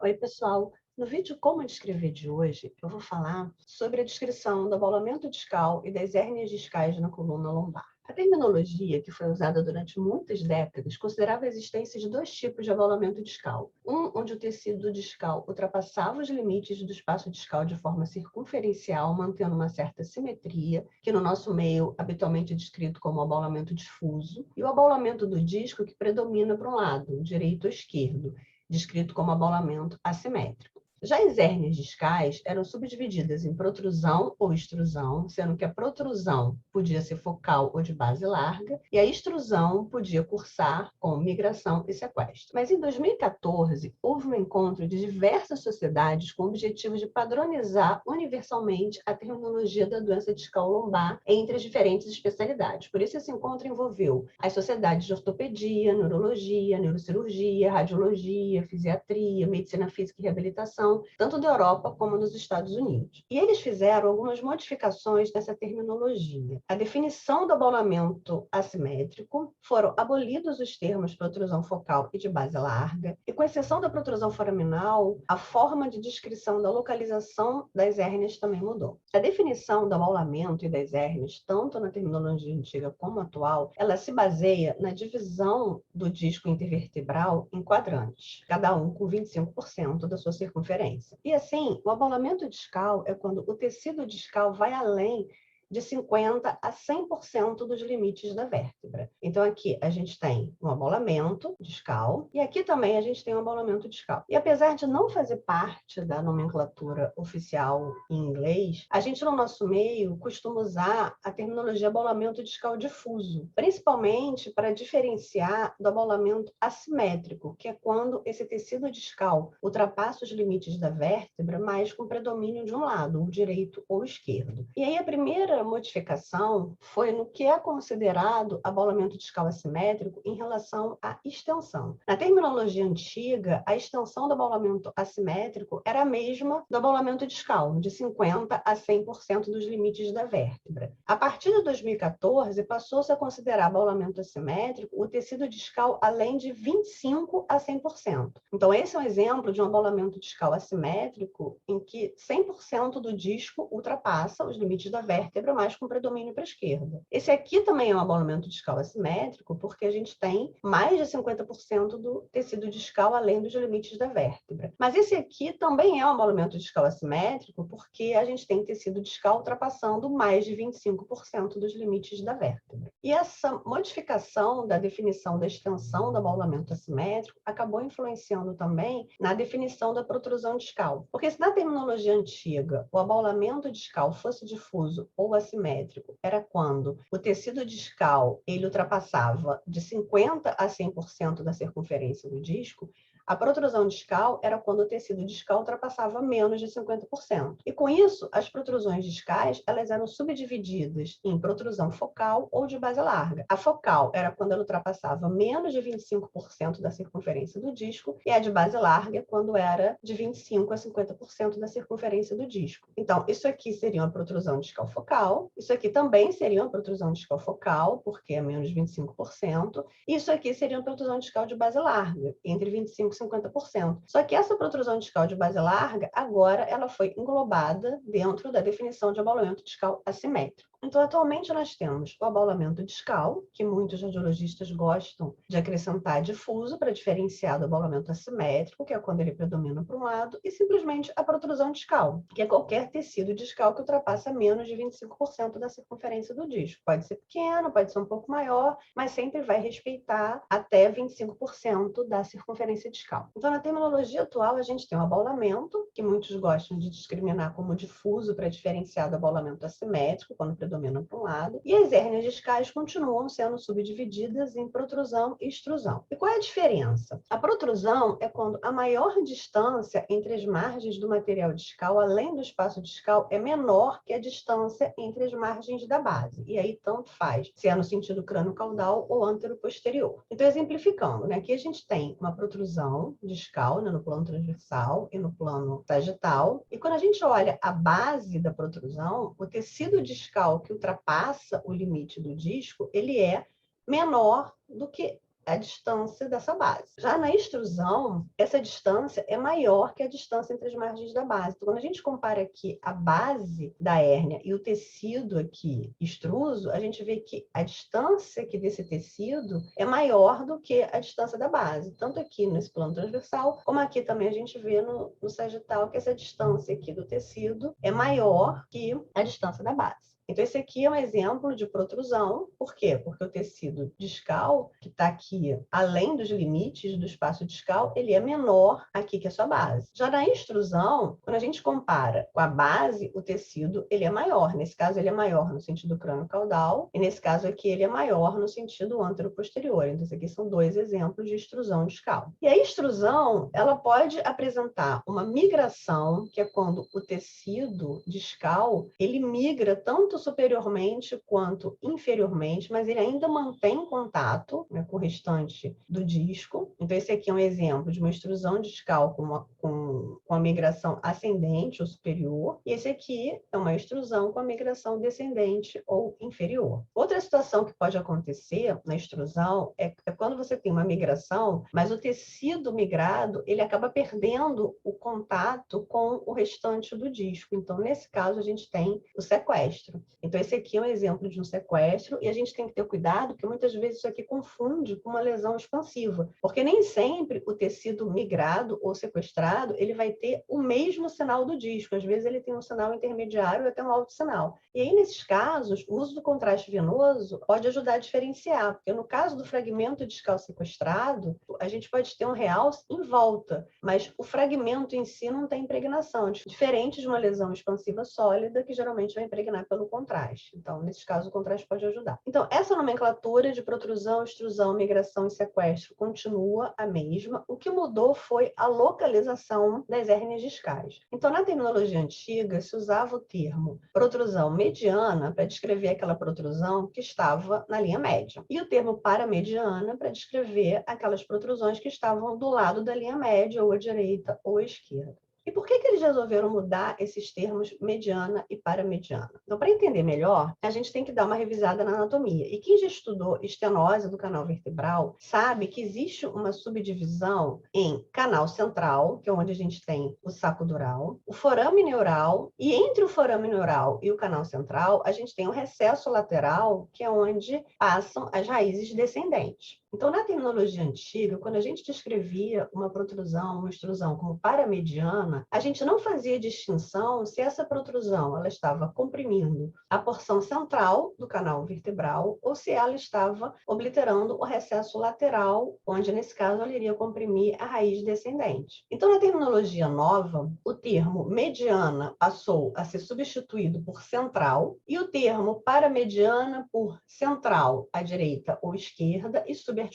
Oi, pessoal! No vídeo Como Descrever de hoje, eu vou falar sobre a descrição do abaulamento discal e das hérnias discais na coluna lombar. A terminologia, que foi usada durante muitas décadas, considerava a existência de dois tipos de abaulamento discal. Um, onde o tecido discal ultrapassava os limites do espaço discal de forma circunferencial, mantendo uma certa simetria, que no nosso meio habitualmente é descrito como abaulamento difuso, e o abaulamento do disco que predomina para um lado, direito ou esquerdo, descrito como abaulamento assimétrico. Já as hérnias discais eram subdivididas em protrusão ou extrusão, sendo que a protrusão podia ser focal ou de base larga, e a extrusão podia cursar com migração e sequestro. Mas em 2014, houve um encontro de diversas sociedades com o objetivo de padronizar universalmente a terminologia da doença discal lombar entre as diferentes especialidades. Por isso, esse encontro envolveu as sociedades de ortopedia, neurologia, neurocirurgia, radiologia, fisiatria, medicina física e reabilitação, tanto da Europa como dos Estados Unidos. E eles fizeram algumas modificações nessa terminologia. A definição do abaulamento assimétrico, foram abolidos os termos protrusão focal e de base larga, e com exceção da protrusão foraminal, a forma de descrição da localização das hérnias também mudou. A definição do abaulamento e das hérnias, tanto na terminologia antiga como atual, ela se baseia na divisão do disco intervertebral em quadrantes, cada um com 25% da sua circunferência. E assim, o abaulamento discal é quando o tecido discal vai além de 50% a 100% dos limites da vértebra. Então, aqui a gente tem um abaulamento discal e aqui também a gente tem um abaulamento discal. E apesar de não fazer parte da nomenclatura oficial em inglês, a gente no nosso meio costuma usar a terminologia abaulamento discal difuso, principalmente para diferenciar do abaulamento assimétrico, que é quando esse tecido discal ultrapassa os limites da vértebra, mas com predomínio de um lado, o direito ou o esquerdo. E aí a primeira modificação foi no que é considerado abaulamento discal assimétrico em relação à extensão. Na terminologia antiga, a extensão do abaulamento assimétrico era a mesma do abaulamento discal, de 50% a 100% dos limites da vértebra. A partir de 2014, passou-se a considerar abaulamento assimétrico o tecido discal além de 25% a 100%. Então, esse é um exemplo de um abaulamento discal assimétrico em que 100% do disco ultrapassa os limites da vértebra, mais com predomínio para a esquerda. Esse aqui também é um abaulamento discal assimétrico, porque a gente tem mais de 50% do tecido discal além dos limites da vértebra. Mas esse aqui também é um abaulamento discal assimétrico, porque a gente tem tecido discal ultrapassando mais de 25% dos limites da vértebra. E essa modificação da definição da extensão do abaulamento assimétrico acabou influenciando também na definição da protrusão discal. Porque se na terminologia antiga o abaulamento discal fosse difuso ou assimétrico, era quando o tecido discal ele ultrapassava de 50% a 100% da circunferência do disco, a protrusão discal era quando o tecido discal ultrapassava menos de 50%. E com isso, as protrusões discais elas eram subdivididas em protrusão focal ou de base larga. A focal era quando ela ultrapassava menos de 25% da circunferência do disco, e a de base larga é quando era de 25% a 50% da circunferência do disco. Então, isso aqui seria uma protrusão discal focal, isso aqui também seria uma protrusão discal focal, porque é menos de 25%, e isso aqui seria uma protrusão discal de base larga, entre 25% 50%. Só que essa protrusão discal de base larga, agora ela foi englobada dentro da definição de abaulamento discal assimétrico. Então, atualmente nós temos o abaulamento discal, que muitos radiologistas gostam de acrescentar difuso para diferenciar do abaulamento assimétrico, que é quando ele predomina para um lado, e simplesmente a protrusão discal, que é qualquer tecido discal que ultrapassa menos de 25% da circunferência do disco. Pode ser pequeno, pode ser um pouco maior, mas sempre vai respeitar até 25% da circunferência discal. Então, na terminologia atual, a gente tem o abaulamento, que muitos gostam de discriminar como difuso para diferenciar do abaulamento assimétrico, quando predomina para um lado, e as hérnias discais continuam sendo subdivididas em protrusão e extrusão. E qual é a diferença? A protrusão é quando a maior distância entre as margens do material discal, além do espaço discal, é menor que a distância entre as margens da base. E aí, tanto faz se é no sentido crânio-caudal ou antero-posterior. Então, exemplificando, né? Aqui a gente tem uma protrusão discal, né, no plano transversal e no plano sagital. E quando a gente olha a base da protrusão, o tecido discal que ultrapassa o limite do disco, ele é menor do que a distância dessa base. Já na extrusão, essa distância é maior que a distância entre as margens da base. Então, quando a gente compara aqui a base da hérnia e o tecido aqui extruso, a gente vê que a distância aqui desse tecido é maior do que a distância da base. Tanto aqui nesse plano transversal, como aqui também a gente vê no sagital, que essa distância aqui do tecido é maior que a distância da base. Então, esse aqui é um exemplo de protrusão. Por quê? Porque o tecido discal, que está aqui além dos limites do espaço discal, ele é menor aqui que a sua base. Já na extrusão, quando a gente compara com a base, o tecido ele é maior. Nesse caso, ele é maior no sentido crânio-caudal, e nesse caso aqui, ele é maior no sentido antero-posterior. Então, esses aqui são dois exemplos de extrusão discal. E a extrusão, ela pode apresentar uma migração, que é quando o tecido discal, ele migra tanto superiormente quanto inferiormente, mas ele ainda mantém contato, né, com o restante do disco. Então, esse aqui é um exemplo de uma extrusão discal com a migração ascendente ou superior, e esse aqui é uma extrusão com a migração descendente ou inferior. Outra situação que pode acontecer na extrusão é quando você tem uma migração, mas o tecido migrado, ele acaba perdendo o contato com o restante do disco. Então, nesse caso, a gente tem o sequestro. Então, esse aqui é um exemplo de um sequestro, e a gente tem que ter cuidado, porque muitas vezes isso aqui confunde com uma lesão expansiva, porque nem sempre o tecido migrado ou sequestrado, ele vai ter o mesmo sinal do disco. Às vezes ele tem um sinal intermediário e até um alto sinal. E aí, nesses casos, o uso do contraste venoso pode ajudar a diferenciar, porque no caso do fragmento discal sequestrado, a gente pode ter um realce em volta, mas o fragmento em si não tem impregnação, diferente de uma lesão expansiva sólida, que geralmente vai impregnar pelo contraste. Então, nesses casos, o contraste pode ajudar. Então, essa nomenclatura de protrusão, extrusão, migração e sequestro continua a mesma. O que mudou foi a localização das hérnias discais. Então, na terminologia antiga, se usava o termo protrusão mediana para descrever aquela protrusão que estava na linha média, e o termo paramediana para descrever aquelas protrusões que estavam do lado da linha média, ou à direita ou à esquerda. E por que eles resolveram mudar esses termos mediana e paramediana? Então, para entender melhor, a gente tem que dar uma revisada na anatomia. E quem já estudou estenose do canal vertebral sabe que existe uma subdivisão em canal central, que é onde a gente tem o saco dural, o forame neural, e entre o forame neural e o canal central, a gente tem o recesso lateral, que é onde passam as raízes descendentes. Então, na terminologia antiga, quando a gente descrevia uma protrusão, uma extrusão como paramediana, a gente não fazia distinção se essa protrusão ela estava comprimindo a porção central do canal vertebral ou se ela estava obliterando o recesso lateral, onde, nesse caso, ela iria comprimir a raiz descendente. Então, na terminologia nova, o termo mediana passou a ser substituído por central e o termo paramediana por central à direita ou esquerda e subarticular.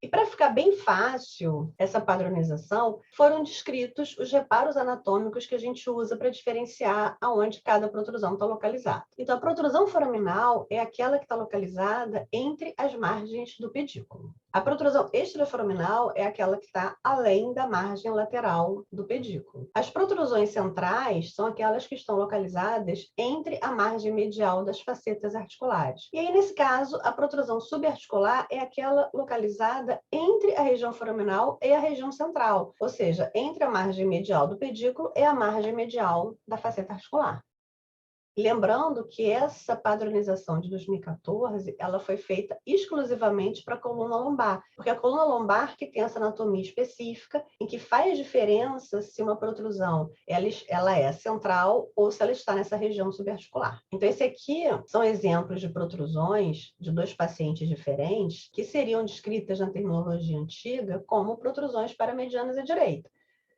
E para ficar bem fácil essa padronização, foram descritos os reparos anatômicos que a gente usa para diferenciar aonde cada protrusão está localizada. Então, a protrusão foraminal é aquela que está localizada entre as margens do pedículo. A protrusão extraforaminal é aquela que está além da margem lateral do pedículo. As protrusões centrais são aquelas que estão localizadas entre a margem medial das facetas articulares. E aí, nesse caso, a protrusão subarticular é aquela localizada entre a região foraminal e a região central, ou seja, entre a margem medial do pedículo e a margem medial da faceta articular. Lembrando que essa padronização de 2014, ela foi feita exclusivamente para a coluna lombar, porque a coluna lombar que tem essa anatomia específica, em que faz diferença se uma protrusão ela é central ou se ela está nessa região subarticular. Então, esse aqui são exemplos de protrusões de dois pacientes diferentes que seriam descritas na terminologia antiga como protrusões paramedianas à direita.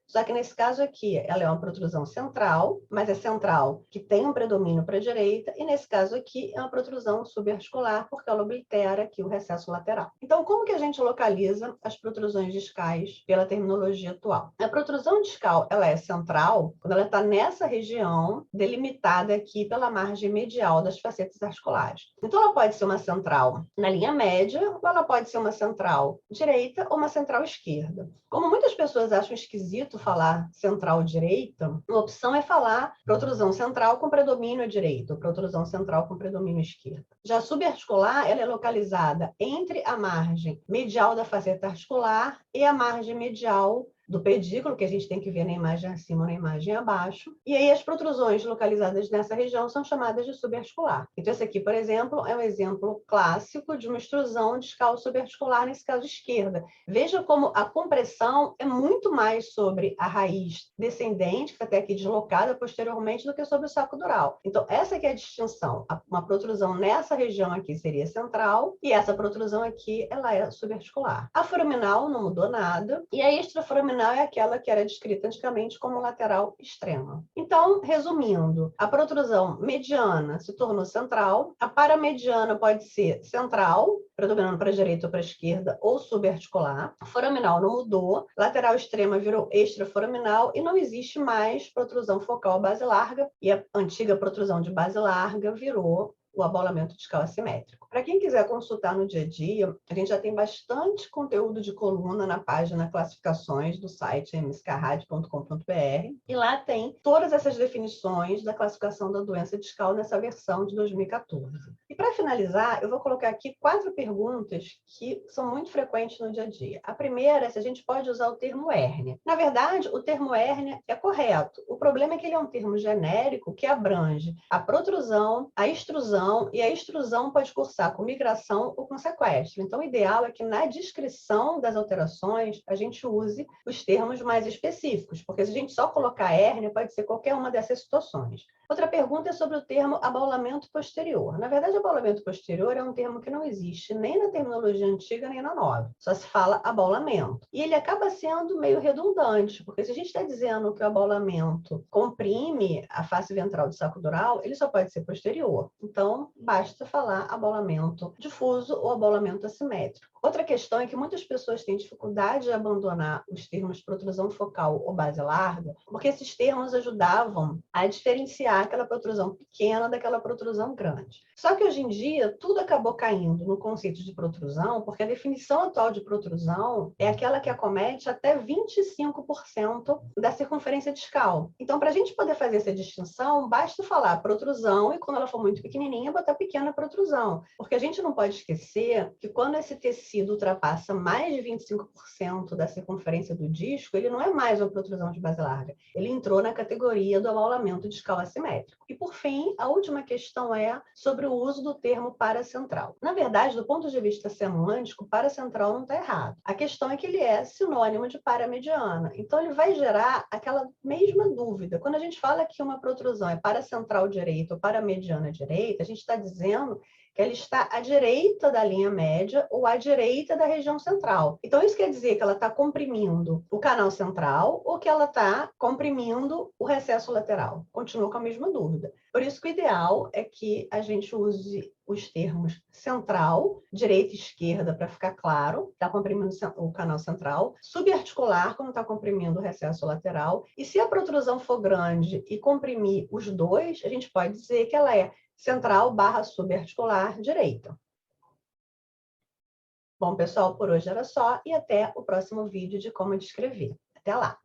Só que nesse caso aqui, ela é uma protrusão central, mas é central que tem um predomínio para a direita, e nesse caso aqui é uma protrusão subarticular, porque ela oblitera aqui o recesso lateral. Então, como que a gente localiza as protrusões discais pela terminologia atual? A protrusão discal, ela é central quando ela está nessa região delimitada aqui pela margem medial das facetas articulares. Então, ela pode ser uma central na linha média, ou ela pode ser uma central direita ou uma central esquerda. Como muitas pessoas acham esquisito tu falar central direita, uma opção é falar protrusão central com predomínio à direita, ou protrusão central com predomínio à esquerda. Já a subarticular, ela é localizada entre a margem medial da faceta articular e a margem medial do pedículo, que a gente tem que ver na imagem acima ou na imagem abaixo. E aí as protrusões localizadas nessa região são chamadas de subarticular. Então esse aqui, por exemplo, é um exemplo clássico de uma extrusão discal subarticular, nesse caso esquerda. Veja como a compressão é muito mais sobre a raiz descendente, que está até aqui deslocada posteriormente, do que sobre o saco dural. Então essa aqui é a distinção. Uma protrusão nessa região aqui seria central, e essa protrusão aqui, ela é subarticular. A foraminal não mudou nada, e a extraforaminal é aquela que era descrita antigamente como lateral extrema. Então, resumindo, a protrusão mediana se tornou central, a paramediana pode ser central, predominando para a direita ou para a esquerda, ou subarticular. A foraminal não mudou, lateral extrema virou extraforaminal e não existe mais protrusão focal à base larga, e a antiga protrusão de base larga virou o abolamento discal assimétrico. Para quem quiser consultar no dia a dia, a gente já tem bastante conteúdo de coluna na página Classificações do site mscarrad.com.br, e lá tem todas essas definições da classificação da doença discal nessa versão de 2014. E para finalizar, eu vou colocar aqui 4 perguntas que são muito frequentes no dia a dia. A primeira é se a gente pode usar o termo hérnia. Na verdade, o termo hérnia é correto. O problema é que ele é um termo genérico que abrange a protrusão, a extrusão, e a extrusão pode cursar com migração ou com sequestro. Então, o ideal é que na descrição das alterações a gente use os termos mais específicos, porque se a gente só colocar hérnia, pode ser qualquer uma dessas situações. Outra pergunta é sobre o termo abaulamento posterior. Na verdade, abaulamento posterior é um termo que não existe nem na terminologia antiga nem na nova. Só se fala abaulamento. E ele acaba sendo meio redundante, porque se a gente está dizendo que o abaulamento comprime a face ventral do saco dural, ele só pode ser posterior. Então, basta falar abaulamento difuso ou abaulamento assimétrico. Outra questão é que muitas pessoas têm dificuldade de abandonar os termos protrusão focal ou base larga, porque esses termos ajudavam a diferenciar aquela protrusão pequena daquela protrusão grande. Só que hoje em dia, tudo acabou caindo no conceito de protrusão, porque a definição atual de protrusão é aquela que acomete até 25% da circunferência discal. Então, para a gente poder fazer essa distinção, basta falar protrusão e, quando ela for muito pequenininha, botar pequena protrusão. Porque a gente não pode esquecer que quando esse tecido ultrapassa mais de 25% da circunferência do disco, ele não é mais uma protrusão de base larga. Ele entrou na categoria do abaulamento discal assimétrico. E, por fim, a última questão é sobre o uso do termo paracentral. Na verdade, do ponto de vista semântico, paracentral não está errado. A questão é que ele é sinônimo de paramediana. Então, ele vai gerar aquela mesma dúvida. Quando a gente fala que uma protrusão é paracentral direita ou paramediana direita, a gente está dizendo que ela está à direita da linha média ou à direita da região central. Então, isso quer dizer que ela está comprimindo o canal central ou que ela está comprimindo o recesso lateral. Continua com a mesma dúvida. Por isso que o ideal é que a gente use os termos central, direita e esquerda, para ficar claro, está comprimindo o canal central, subarticular, quando está comprimindo o recesso lateral, e se a protrusão for grande e comprimir os dois, a gente pode dizer que ela é central / subarticular direita. Bom, pessoal, por hoje era só e até o próximo vídeo de como descrever. Até lá!